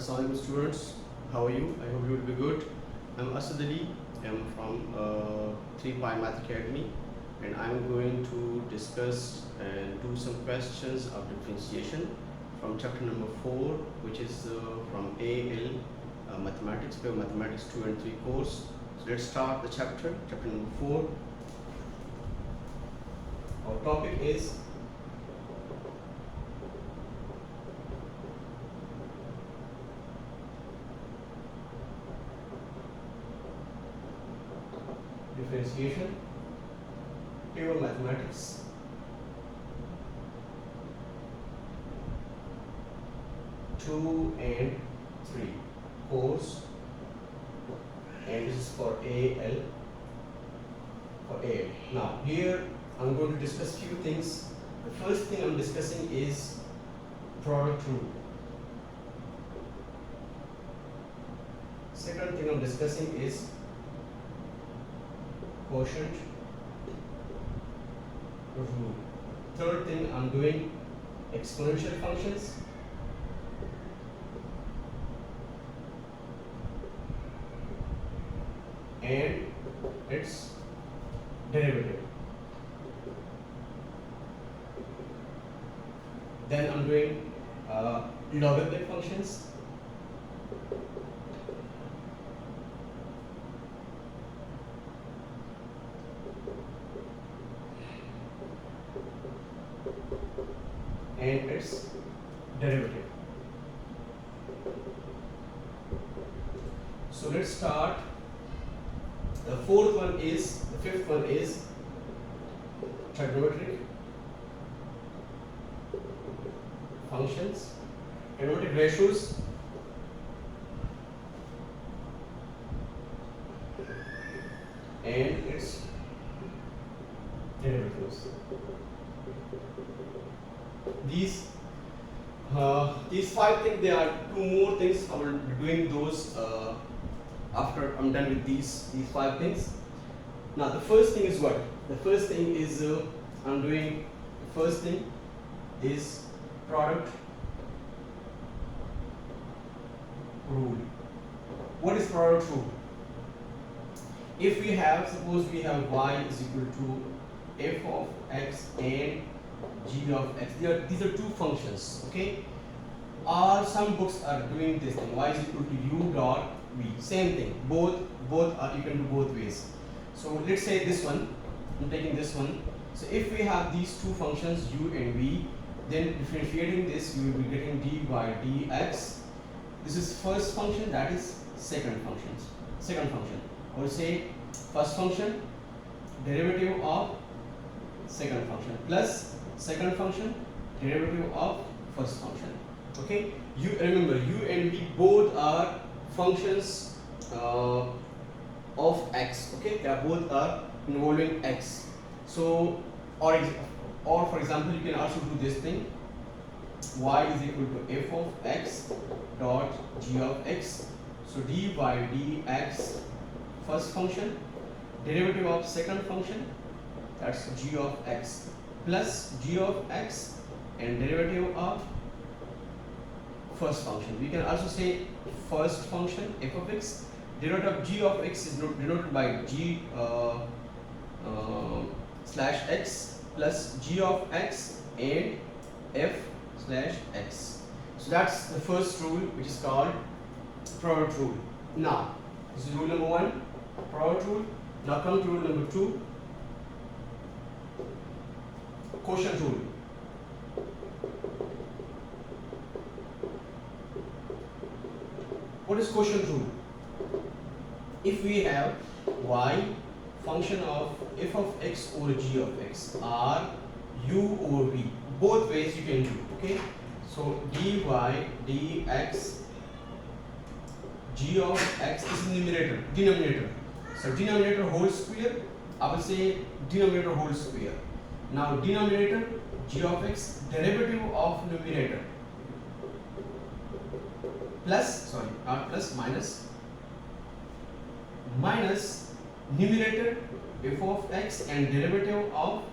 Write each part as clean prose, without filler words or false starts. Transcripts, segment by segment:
Assalamualaikum students, how are you? I hope you will be good. I'm Asad Ali. I'm from 3 Pi Math Academy, and I'm going to discuss and do some questions of differentiation from chapter number 4, which is from AL Mathematics, Pure Mathematics 2 and 3 course. So let's start the chapter number 4. Our topic is differentiation, pure mathematics, two and three course, and this is for AL. Now here I'm going to discuss few things. The first thing I'm discussing is product rule. Second thing I'm discussing is quotient rule. Third thing I'm doing exponential functions. And its derivative. Then I'm doing logarithmic functions. And its derivative. So let's start. The fifth one is trigonometric functions, trigonometric ratios, and its derivatives. These five things, there are two more things. I will be doing those after I'm done with these five things. Now the first thing is what? The first thing is I'm doing. The first thing is product rule. What is product rule? If we have, suppose we have y is equal to f of x and g of x. These are two functions. Okay. Some books are doing this thing. Y is equal to u dot v. Same thing. Both are, you can do both ways. So let's say this one. I'm taking this one. So if we have these two functions u and v, then differentiating this, you will be getting d by dx. This is first function. That is second function. Or say first function derivative of second function plus second function derivative of first function. Okay. You remember u and v both are functions of x. Okay, they are both are involving x. So or for example, you can also do this thing. Y is equal to f of x dot g of x. So d by dx first function derivative of second function, that's g of x, plus g of x and derivative of first function. We can also say first function f of x, derivative of g of x is denoted by g slash x plus g of x and f slash x. So that's the first rule, which is called product rule. Now this is rule number 1, product rule. Now come to rule number 2, quotient rule. What is quotient rule? If we have y function of f of x or g of x or u or v, both ways you can do. Okay, so dy dx g of x is denominator. So denominator whole square, I will say denominator whole square. Now denominator g of x derivative of numerator minus numerator f of x and derivative of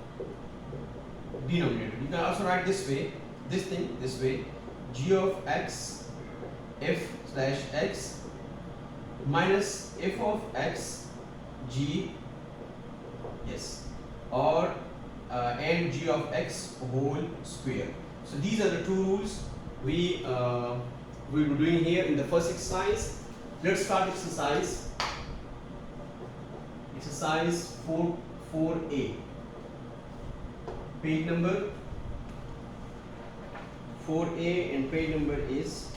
denominator. You can also write this way, this way, g of x f slash x minus f of x g, yes, or and g of x whole square. So these are the two rules we will be doing here in the first exercise. Let's start exercise 4A, page number 4A, and page number is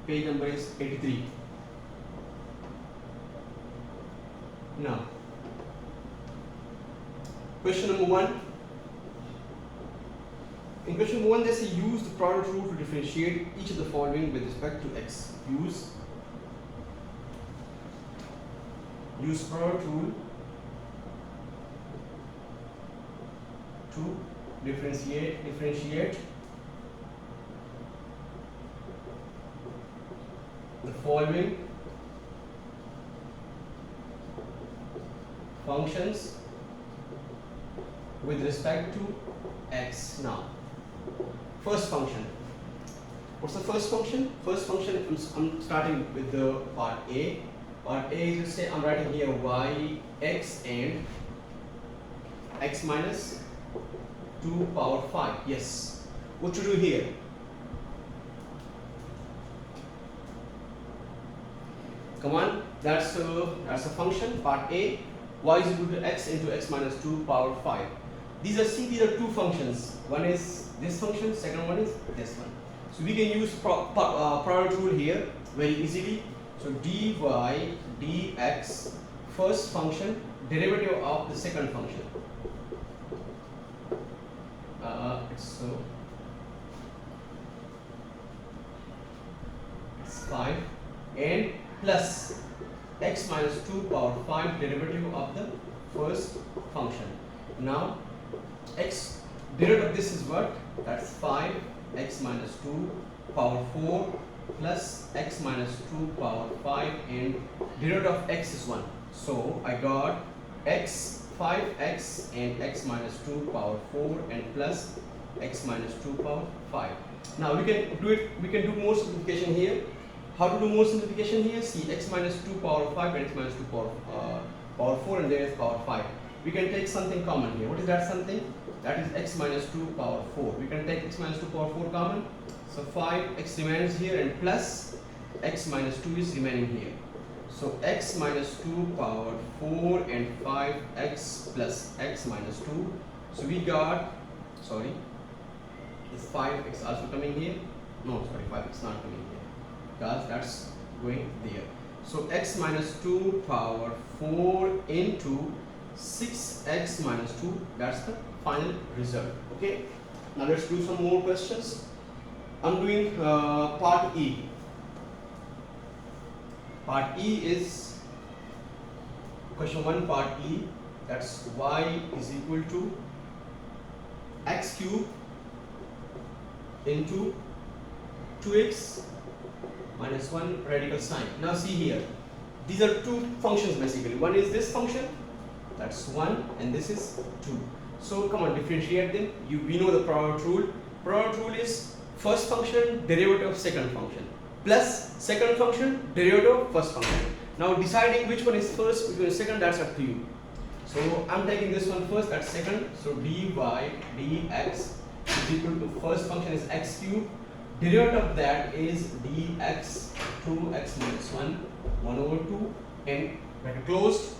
page number is 83. Now, question number 1. In question number 1, they say use the product rule to differentiate each of the following with respect to x. Use product rule to differentiate the following functions with respect to x. Now, first function. What's the first function? First function, I'm starting with the part A. Part A is, let's say I'm writing here y, x and x minus 2 power 5. Yes. What to do here? Come on, that's a function, part A, y is equal to x into x minus 2 power 5. These are two functions. One is this function, second one is this one. So we can use product rule here very easily. So dy dx, first function, derivative of the second function. It's 5 and plus x minus 2 power 5, derivative of the first function. Now x derivative of this is what? That's 5 x minus 2 power 4 plus x minus 2 power 5, and derivative of x is 1. So I got x 5x and x minus 2 power 4 and plus x minus 2 power 5. Now we can do more simplification here. How to do more simplification here? See, x minus 2 power 5 and x minus 2 power 4, and there is power 5. We can take something common here. What is that something? That is x minus 2 power 4. We can take x minus 2 power 4 common. So 5x remains here and plus x minus 2 is remaining here. So x minus 2 power 4 and 5x plus x minus 2. So we got, sorry, is 5x also coming here? No, sorry, 5x not coming here, because that's going there. So x minus 2 power 4 into 6x minus 2, that's the final result. Okay, now let's do some more questions. I'm doing part E. Part E is question 1, part E, that's y is equal to x cube into 2x minus 1 radical sign. Now see here, these are two functions basically. One is this function, that's 1, and this is 2. So come on, differentiate them. We know the product rule. Product rule is first function derivative of second function plus second function derivative of first function. Now deciding which one is first, which one is second, that's up to you. So I'm taking this one first, that's second. So dy dx is equal to first function is x cube, derivative of that is dx 2x minus 1 over 2, and bracket closed,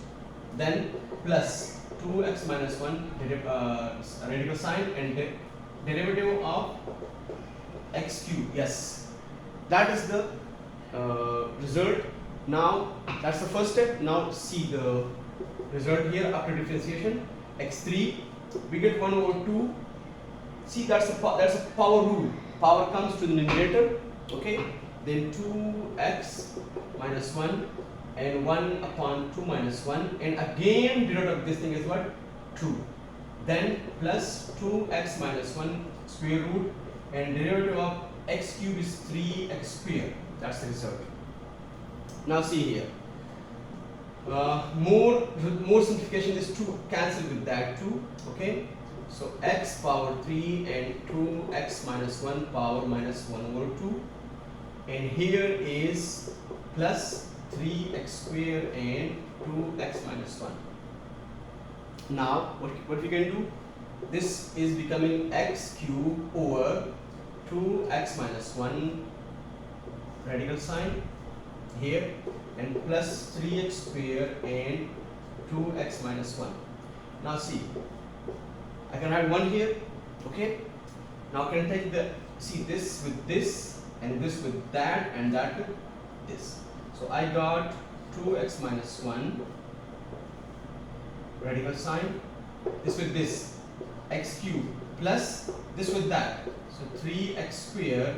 then plus 2x minus 1 radical sign and derivative of x cube. Yes, that is the result. Now that's the first step. Now see the result here after differentiation. X3, we get 1 over 2. See, that's a power rule. Power comes to the numerator. Okay, then 2x minus 1 and 1 upon 2 minus 1, and again derivative of this thing is what? 2. Then plus 2x minus 1 square root, and derivative of x cube is 3x square. That's the result. Now see here, More simplification is 2 cancel with that 2. Okay, so x power 3 and 2x minus 1 power minus 1 over 2, and here is plus 3x square and 2x minus 1. Now what we can do, this is becoming x cube over 2x minus 1 radical sign here, and plus 3x square and 2x minus 1. Now see, I can write 1 here. Okay, now can take the, see, this with this and this with that and that with this. So I got 2x minus 1 radical sign, this with this, x cube, plus this with that, so 3x square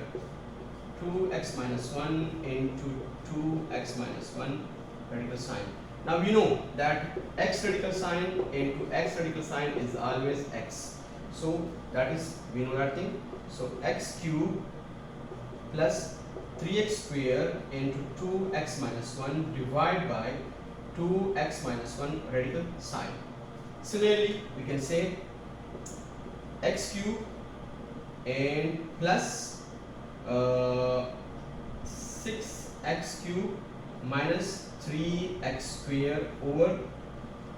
2x minus 1 into 2x minus 1 radical sign. Now we know that x radical sign into x radical sign is always x, so that is, we know that thing. So x cube plus 3x square into 2x minus 1 divided by 2x minus 1 radical sign. Similarly, we can say x cube and plus 6x cube minus 3x square over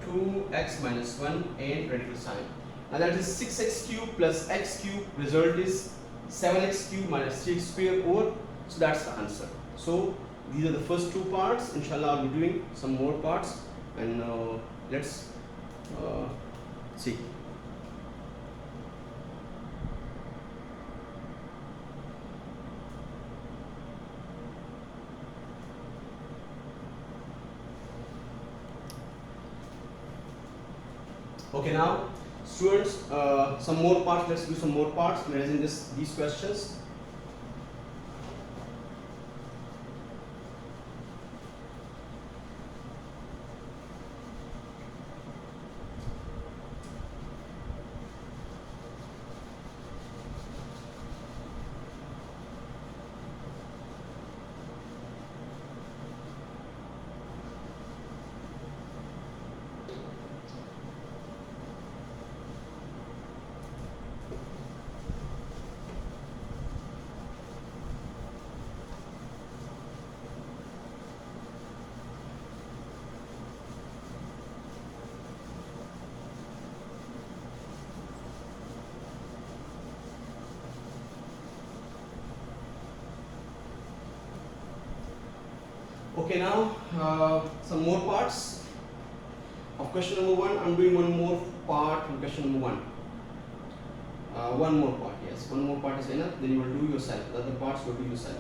2x minus 1 and radical sign. Now that is 6x cube plus x cube, result is 7x cube minus 3x square over, so that's the answer. So these are the first two parts. Inshallah I'll be doing some more parts, and let's see. Okay, now students, some more parts. Let's do some more parts. Managing these questions. Okay, now some more parts of question number 1. I'm doing one more part from question number 1. One more part, yes. One more part is enough. Then you will do yourself. The other parts will do yourself.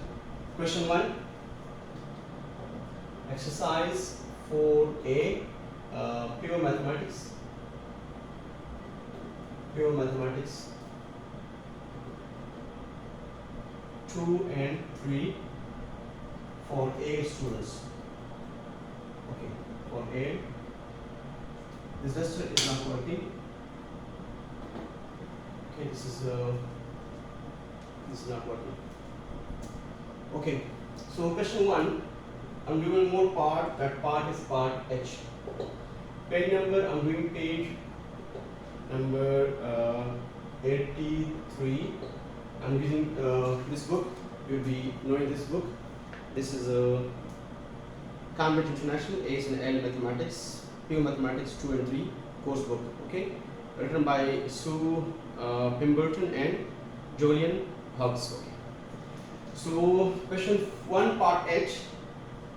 Question 1. Exercise 4A. Pure mathematics. Pure mathematics 2 and 3 for A students. Okay, for A. This duster is not working. Okay, this is not working. Okay, so question 1. I'm doing more part. That part is part H. Page number, I'm doing page number 83. I'm using this book. You'll be knowing this book. This is a Cambridge International AS and L Mathematics, Pure Mathematics 2 and 3 course book. Okay, written by Sue Pemberton and Julian Hubbs. Okay. So question 1, part H.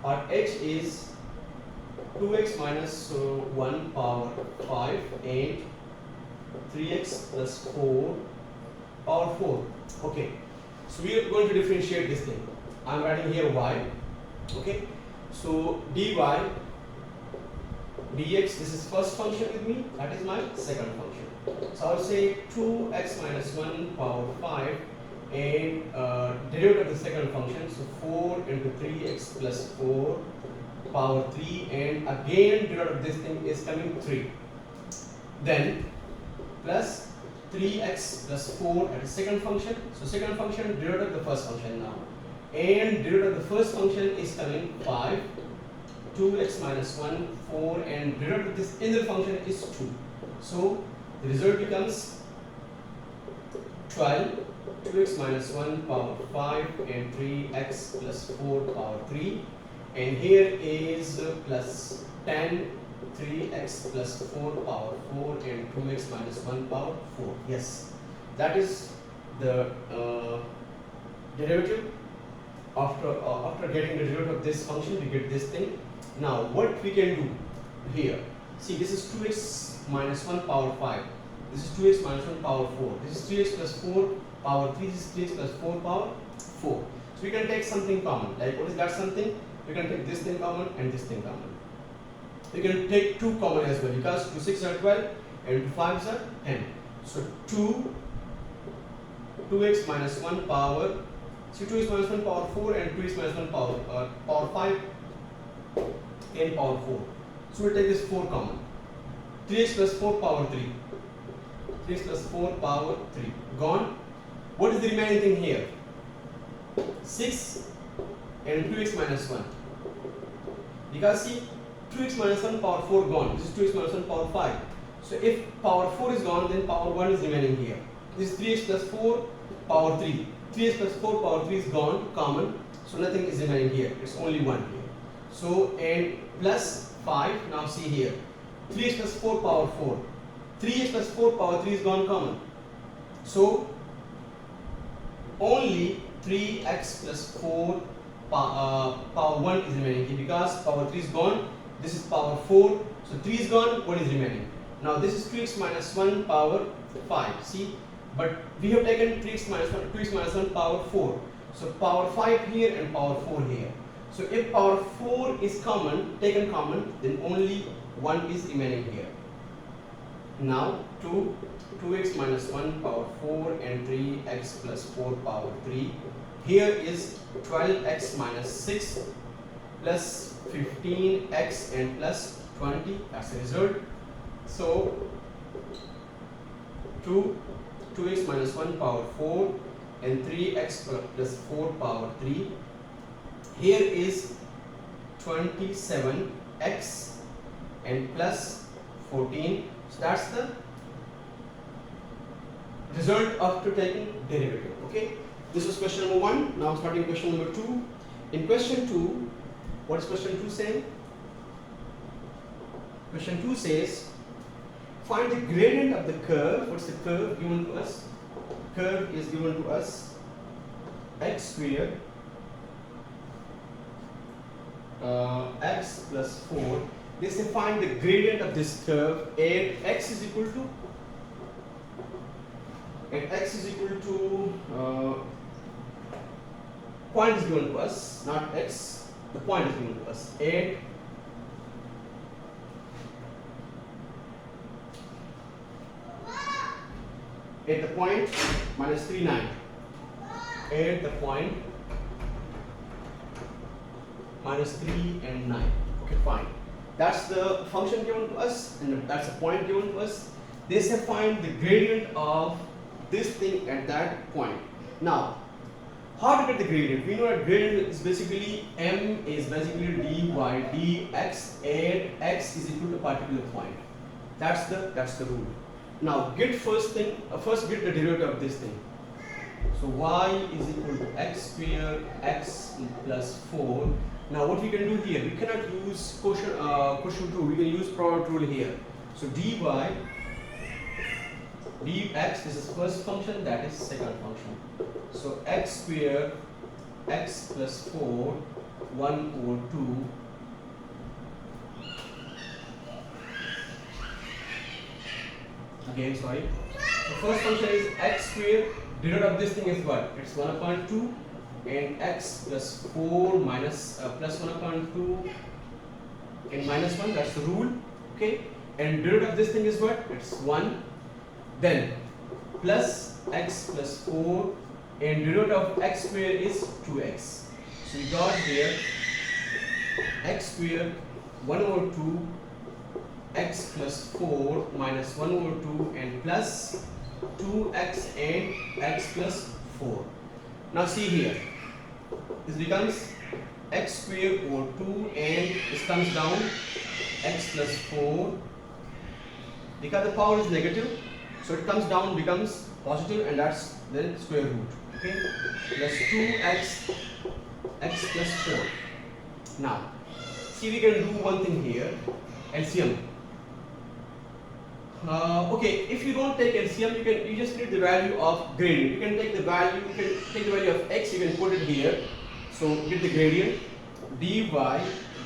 Part H is 2x minus 1 power 5 and 3x plus 4 power 4. Okay, so we are going to differentiate this thing. I am writing here y. Okay, so dy dx, this is first function with me, that is my second function. So I will say 2x minus 1 power 5 and derivative of the second function, so 4 into 3x plus 4 power 3, and again derivative of this thing is coming 3. Then plus 3x plus 4 at the second function, so second function derivative of the first function now, and derivative of the first function is coming 5 2x minus 1, 4, and the result of this inner function is 2. So the result becomes 12, 2x minus 1 power 5 and 3x plus 4 power 3, and here is plus 10, 3x plus 4 power 4 and 2x minus 1 power 4. Yes, that is the derivative. After getting the derivative of this function, we get this thing. Now what we can do here, see, this is 2x minus 1 power 5, this is 2x minus 1 power 4, this is 3x plus 4 power 3, this is 3x plus 4 power 4. So we can take something common. Like, what is that something? We can take this thing common and this thing common. We can take 2 common as well, because 2 6 are 12 and 2 5s are 10. So 2x minus 1 power, so 2x minus 1 power 4 and 2x minus 1 power 5 and power 4. So we take this 4 common. 3x plus 4 power 3. 3x plus 4 power 3. Gone. What is the remaining thing here? 6 and 2x minus 1. Because see, 2x minus 1 power 4 gone. This is 2x minus 1 power 5. So if power 4 is gone, then power 1 is remaining here. This is 3x plus 4 power 3. 3x plus 4 power 3 is gone, common. So nothing is remaining here. It's only 1 here. So, and plus 5. Now see here. 3x plus 4 power 4. 3x plus 4 power 3 is gone, common. So only 3x plus 4 power 1 is remaining here, because power 3 is gone. This is power 4. So 3 is gone, 1 is remaining. Now this is 2x minus 1 power 5. See, but we have taken 3x minus 1, 2x minus 1 power 4. So power 5 here and power 4 here. So if power 4 is common, taken common, then only 1 is remaining here. Now 2x minus 1 power 4 and 3x plus 4 power 3. Here is 12x minus 6 plus 15x and plus 20. That's the result. So 2x minus 1 power 4 and 3x plus 4 power 3. Here is 27x and plus 14. So that's the result after taking derivative. Okay, this was question number 1. Now starting question number 2. In question 2, what is question 2 saying? Question 2 says, find the gradient of the curve. What's the curve given to us? Curve is given to us x squared x plus 4. They say find the gradient of this curve at x is equal to point is given to us, not x. The point is given to us at the point minus 3, 9. At the point minus 3 and 9. Okay, fine. That's the function given to us, and that's the point given to us. They say find the gradient of this thing at that point. Now, how to get the gradient? We know that gradient is basically m is basically dy dx at x is equal to a particular point. That's the rule. Now get first get the derivative of this thing. So y is equal to x squared x plus 4. Now what we can do here, we cannot use quotient rule, we can use product rule here. So dy dx, this is first function, that is second function. So x squared x plus 4 1 over 2 again, sorry. The first function is x squared. Derivative of this thing is what? It's 1 upon 2 and x plus 4 minus plus 1 upon 2 and minus 1. That's the rule. Okay. And derivative of this thing is what? It's 1. Then plus x plus 4 and derivative of x squared is 2x. So we got here x squared 1 over 2 x plus 4 minus 1 over 2 and plus 2x and x plus 4. Now see here, this becomes x square over 2 and this comes down x plus 4 because the power is negative, so it comes down, becomes positive, and that's the square root. Okay, plus 2x x plus 4. Now see, we can do one thing here, LCM. Okay, if you don't take LCM, you just need the value of gradient. You can take the value, you can take the value of x, you can put it here. So get the gradient dy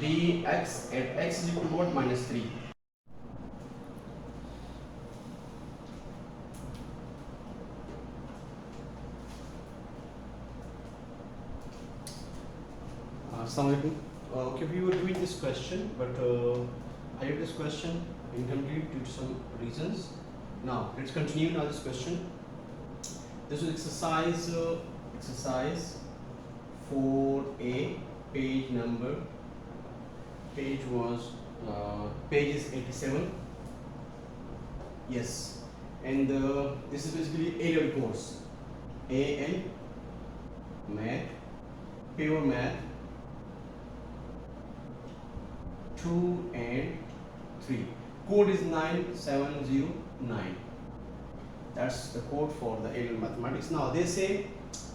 dx at x is equal to what? Minus 3. Okay, we were doing this question, but I did this question incomplete due to some reasons. Now let's continue now this question. This is exercise 4a, page is 87. Yes, and this is basically A-level course, AL math, pure math 2 and 3. Code is 9709. That's the code for the A-level mathematics. Now they say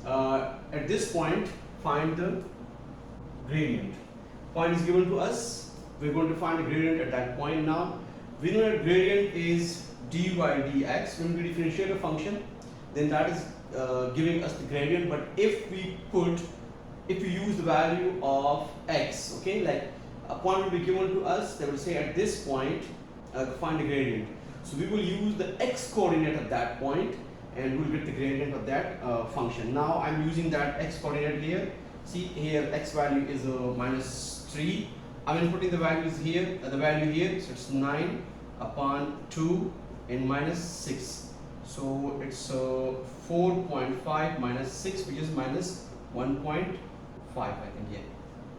at this point find the gradient. Point is given to us. We're going to find the gradient at that point. Now we know that gradient is dy dx. When we differentiate a function, then that is giving us the gradient. But if we use the value of x, okay, like a point will be given to us, they will say at this point find the gradient. So we will use the x coordinate at that point and we'll get the gradient of that function. Now I'm using that x coordinate here. See here, x value is minus 3. I'm inputting the values here, so it's 9 upon 2 and minus 6. So it's 4.5 minus 6, which is minus 1.5, I think. Yeah,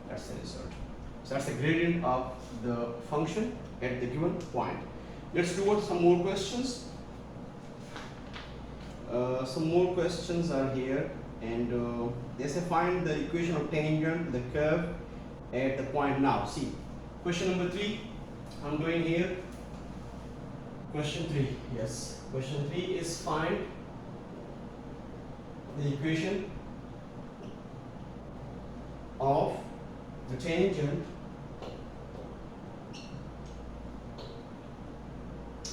that's the result. So that's the gradient of the function at the given point. Let's do some more questions. Some more questions are here, and they say find the equation of tangent to the curve at the point. Now see, question number 3 I'm doing here. Question 3, yes, question 3 is find the equation of the tangent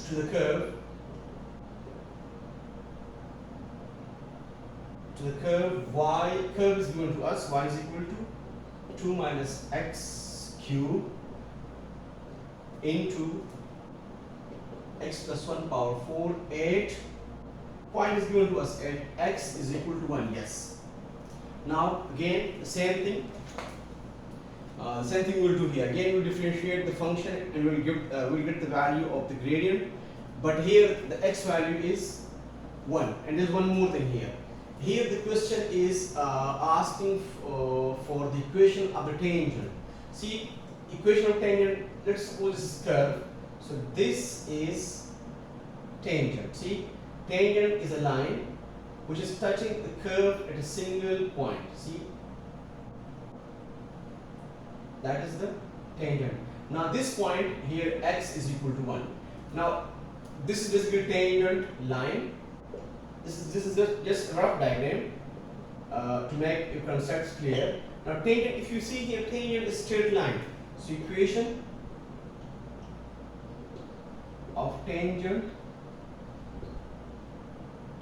to the curve y. Curve is given to us, y is equal to 2 minus x cube into x plus 1 power 4, 8. Point is given to us at x is equal to 1. Yes. Now again the same thing. We'll do here. Again we'll differentiate the function and we'll get the value of the gradient. But here the x value is 1, and there's one more thing here. Here the question is asking for the equation of the tangent. See, equation of tangent, let's suppose this is curve. So this is tangent. See, tangent is a line which is touching the curve at a single point. See, that is the tangent. Now this point here, x is equal to 1. Now this is basically tangent line. This is just a rough diagram to make your concepts clear. Now tangent, if you see here, tangent is straight line. So equation of tangent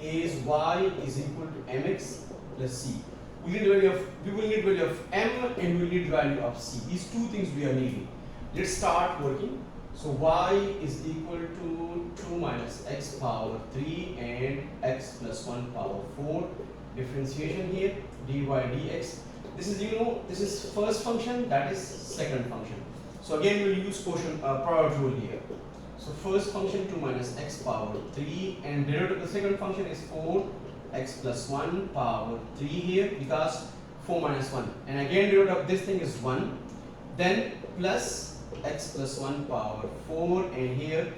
is y is equal to mx plus c. We will need value of m and we will need value of c. These two things we are needing. Let's start working. So y is equal to 2 minus x power 3 and x plus 1 power 4. Differentiation here, dy dx. This is, this is first function, that is second function. So again we'll use product rule here. So first function 2 minus x power 3, and derivative of the second function is 4 x plus 1 power 3 here, because 4 minus 1, and again derivative of this thing is 1, then plus x plus 1 power 4, and here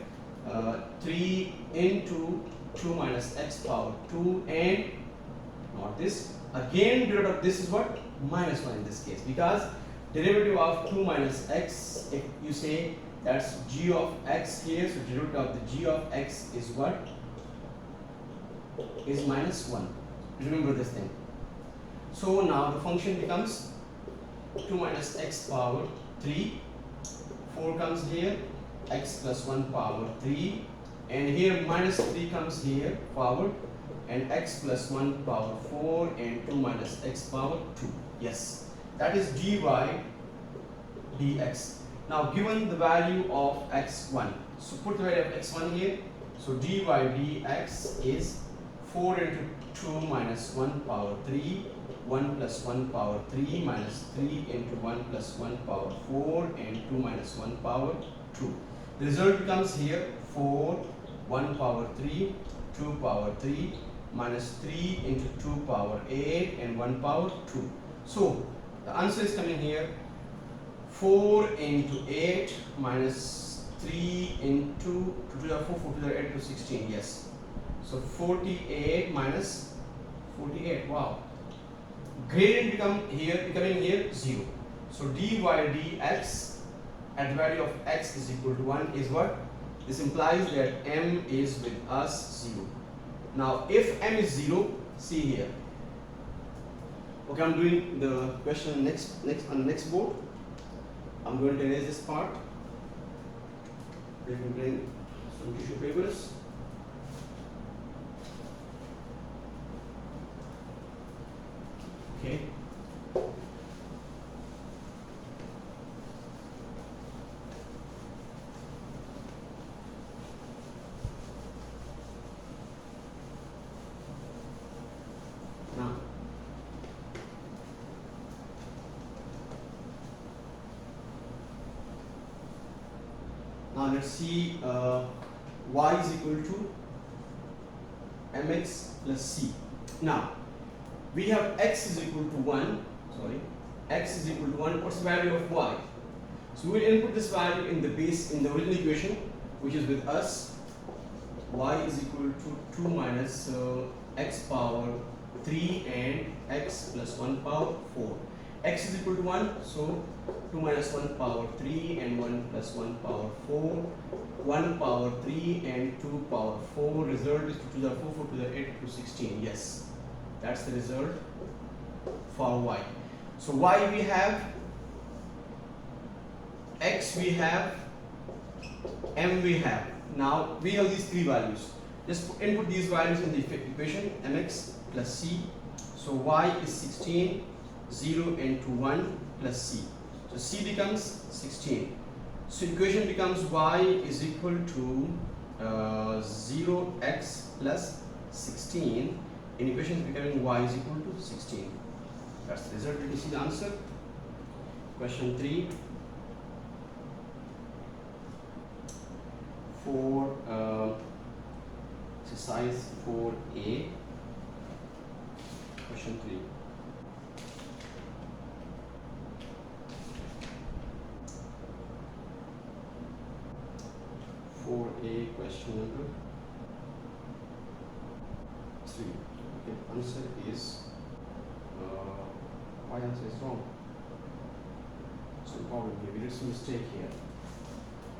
3 into 2 minus x power 2, and not this, again derivative of this is what? Minus 1 in this case, because derivative of 2 minus x, if you say that's g of x here, so derivative of the g of x is what? Is minus 1. Remember this thing. So now the function becomes 2 minus x power 3, 4 comes here, x plus 1 power 3, and here minus 3 comes here forward, and x plus 1 power 4, and 2 minus x power 2. Yes, that is dy dx. Now given the value of x1, so put the value of x1 here, so dy dx is 4 into 2 minus 1 power 3, 1 plus 1 power 3 minus 3 into 1 plus 1 power 4, and 2 minus 1 power 2. The result becomes here 4, 1 power 3, 2 power 3, minus 3 into 2 power 8, and 1 power 2. So the answer is coming here 4 into 8 minus 3 into 2 to the 4, 4 to the 8 to 16. Yes. So 48 minus 48. Wow. Gradient becoming here 0. So dy dx at the value of x is equal to 1 is what? This implies that m is with us 0. Now if m is 0, see here. Okay, I'm doing the question on the next board. I'm going to erase this part. Let me bring some tissue papers. Okay. Now let's see y is equal to mx plus c. Now we have x is equal to 1, x is equal to 1. What's the value of y? So we will input this value in the original equation, which is with us. Y is equal to 2 minus x power 3 and x plus 1 power 4. X is equal to 1, so 2 minus 1 power 3 and 1 plus 1 power 4. 1 power 3 and 2 power 4. Result is 2 to the 4, 4 to the 8 to 16. Yes, that's the result for y. So y we have, x we have, m we have. Now we have these three values. Just input these values in the equation, mx plus c. So y is 16, 0 into 1 plus c. So c becomes 16. So equation becomes y is equal to 0x plus 16. In equation is becoming y is equal to 16. That's the result. Let me see the answer. Question 3. For exercise 4a. Question 3. For a question number 3. Okay, answer is why answer is wrong. So problem here, we did some mistake here.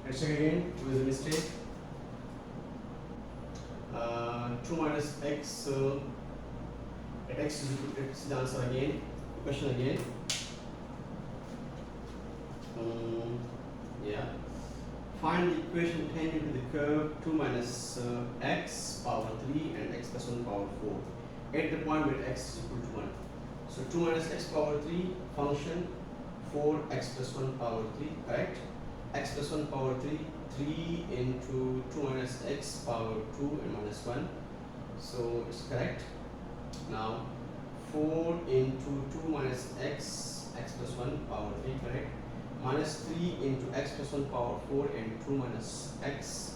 Let's check again. What is the mistake? 2 minus x. X is equal to, let's see the answer again. Question again. Yeah. Find the equation tangent to the curve 2 minus x power 3 and x plus 1 power 4 at the point where x is equal to 1. So 2 minus x power 3 function 4x plus 1 power 3, correct? X plus 1 power 3, 3 into 2 minus x power 2 and minus 1. So it's correct. Now 4 into 2 minus x, x plus 1 power 3, correct? Minus 3 into x plus 1 power 4 and 2 minus x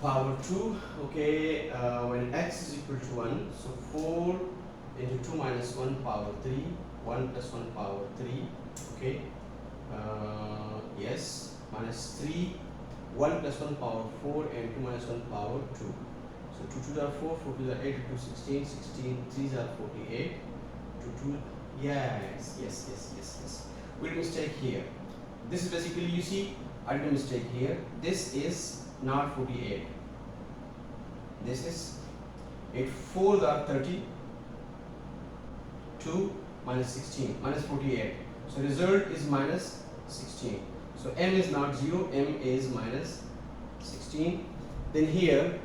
power 2. Okay, when x is equal to 1, so 4 into 2 minus 1 power 3, 1 plus 1 power 3. Okay, yes, minus 3, 1 plus 1 power 4 and 2 minus 1 power 2. So 2 to the 4, 4 to the 8 to 16, 16, 3s are 48. 2, yes. we did a mistake here. This is basically, you see, I did a mistake here. This is not 48. This is 8 4s are 30. 2 minus 16 minus 48. So result is minus 16. So m is not 0, m is minus 16. Then here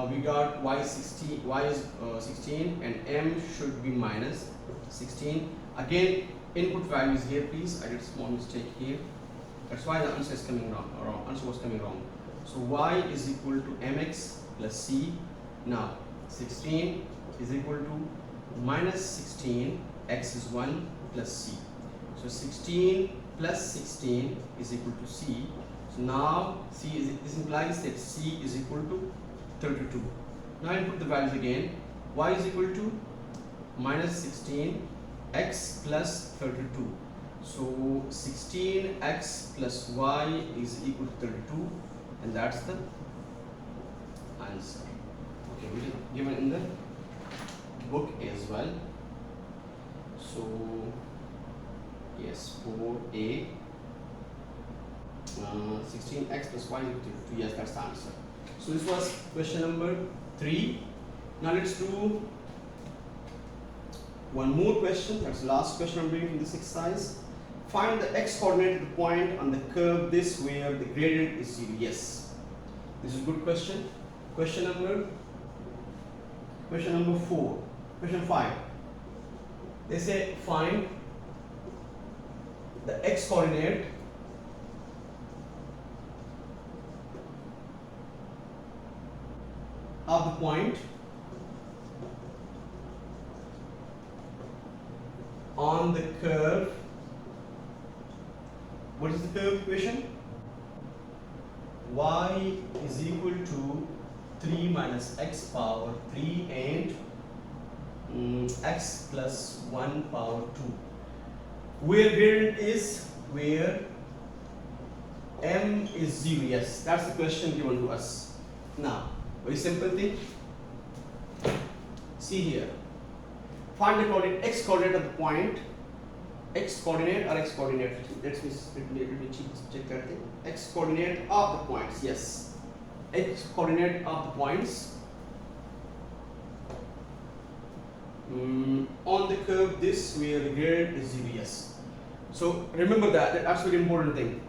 we got y is 16 and m should be minus 16. Again, input value is here, please. I did a small mistake here. That's why the answer is coming wrong. Answer was coming wrong. So y is equal to mx plus c. Now 16 is equal to minus 16, x is 1 plus c. So 16 plus 16 is equal to c. So now this implies that c is equal to 32. Now input the values again. Y is equal to minus 16, x plus 32. So 16x plus y is equal to 32, and that's the answer. Okay, which is given in the book as well. So yes, 4a 16x plus y is equal to 2. Yes, that's the answer. So this was question number 3. Now let's do one more question. That's the last question I'm doing in this exercise. Find the x coordinate of the point on the curve this where the gradient is 0. Yes, this is a good question. Question number 4. Question 5. They say find the x coordinate of the point on the curve. What is the curve equation? Y is equal to 3 minus x power 3 and x plus 1 power 2. Where gradient is where m is 0. Yes, that's the question given to us. Now, very simple thing. See here. Find the coordinate x coordinate of the point. X coordinate or x coordinate. Let me check that thing. X coordinate of the points. Yes. X coordinate of the points on the curve this where the gradient is 0. Yes. So remember that's very important thing.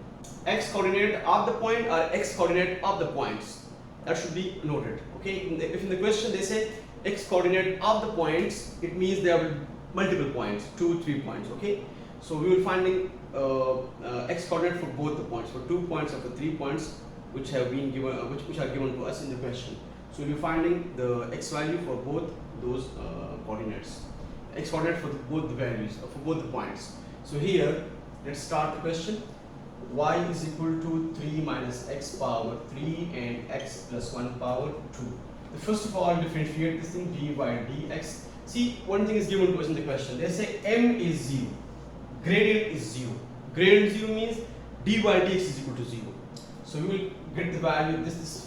X coordinate of the point or x coordinate of the points. That should be noted. Okay. If in the question they say x coordinate of the points, it means there will multiple points, 2, 3 points. Okay. So we will finding x coordinate for both the points, for 2 points or for 3 points, which have been given, which are given to us in the question. So we'll be finding the x value for both those coordinates, x coordinate for both the values, for both the points. So here, let's start the question. Y is equal to 3 minus x power 3 and x plus 1 power 2. First of all, differentiate this thing dy dx. See, one thing is given to us in the question. They say m is 0, gradient is 0. Gradient 0 means dy dx is equal to 0. So we will get the value. This is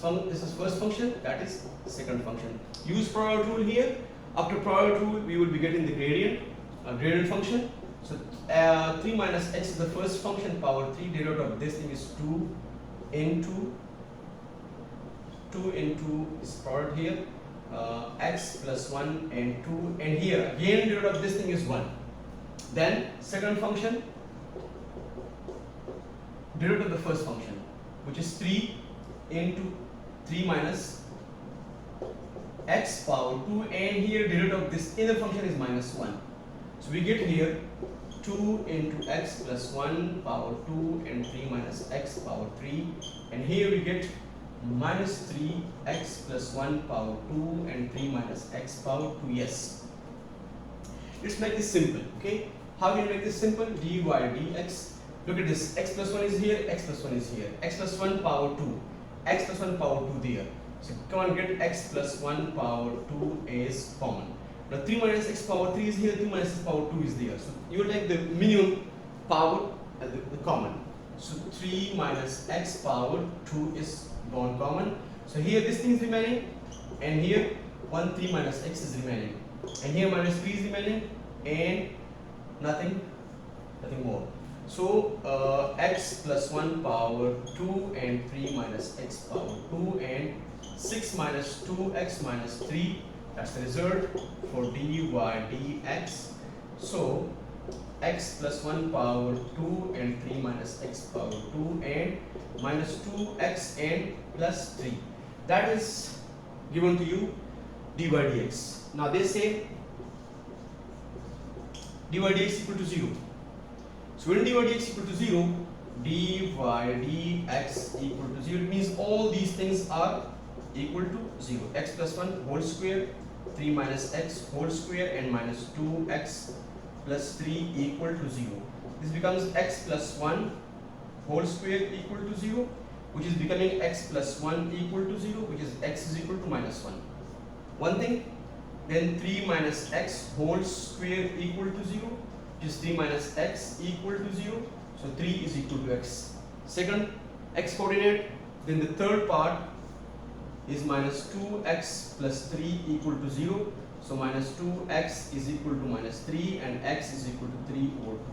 first function, that is second function. Use product rule here. After product rule, we will be getting the gradient function. So 3 minus x is the first function, power 3. Derivative of this thing is 2 into is product here, x plus 1 and 2, and here again derivative of this thing is 1. Then second function, derivative of the first function, which is 3 into 3 minus x power 2, and here derivative of this inner function is minus 1. So we get here 2 into x plus 1 power 2 and 3 minus x power 3, and here we get minus 3 x plus 1 power 2 and 3 minus x power 2. Yes. Let's make this simple. Okay. How can we make this simple? Dy dx. Look at this. X plus 1 is here. X plus 1 is here. X plus 1 power 2. X plus 1 power 2 there. So come on, get x plus 1 power 2 is common. Now 3 minus x power 3 is here. 3 minus x power 2 is there. So you will take the minimum power and the common. So 3 minus x power 2 is gone common. So here this thing is remaining, and here 3 minus x is remaining, and here minus 3 is remaining, and nothing nothing more. So x plus 1 power 2 and 3 minus x power 2 and 6 minus 2x minus 3, that's the result for dy dx. So x plus 1 power 2 and 3 minus x power 2 and minus 2x and plus 3, that is given to you dy dx. Now they say dy dx equal to 0. So when dy dx equal to 0, dy dx equal to 0, it means all these things are equal to 0. X plus 1 whole square, 3 minus x whole square and minus 2x plus 3 equal to 0. This becomes x plus 1 whole square equal to 0, which is becoming x plus 1 equal to 0, which is x is equal to minus 1. One thing, then 3 minus x whole square equal to 0, which is 3 minus x equal to 0, so 3 is equal to x. Second, x coordinate, then the third part is minus 2x plus 3 equal to 0, so minus 2x is equal to minus 3 and x is equal to 3 over 2.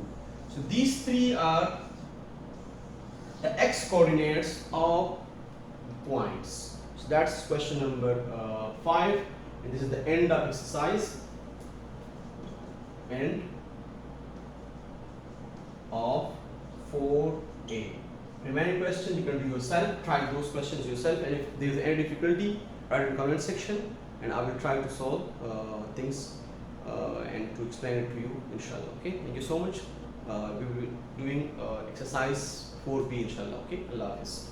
So these three are the x coordinates of points. So that's question number 5, and this is the end of exercise. End of 4a. Remaining questions you can do yourself, try those questions yourself, and if there is any difficulty, write in the comment section and I will try to solve things and to explain it to you, inshallah. Okay, thank you so much. We will be doing exercise 4b, inshallah. Okay, Allah Hafiz.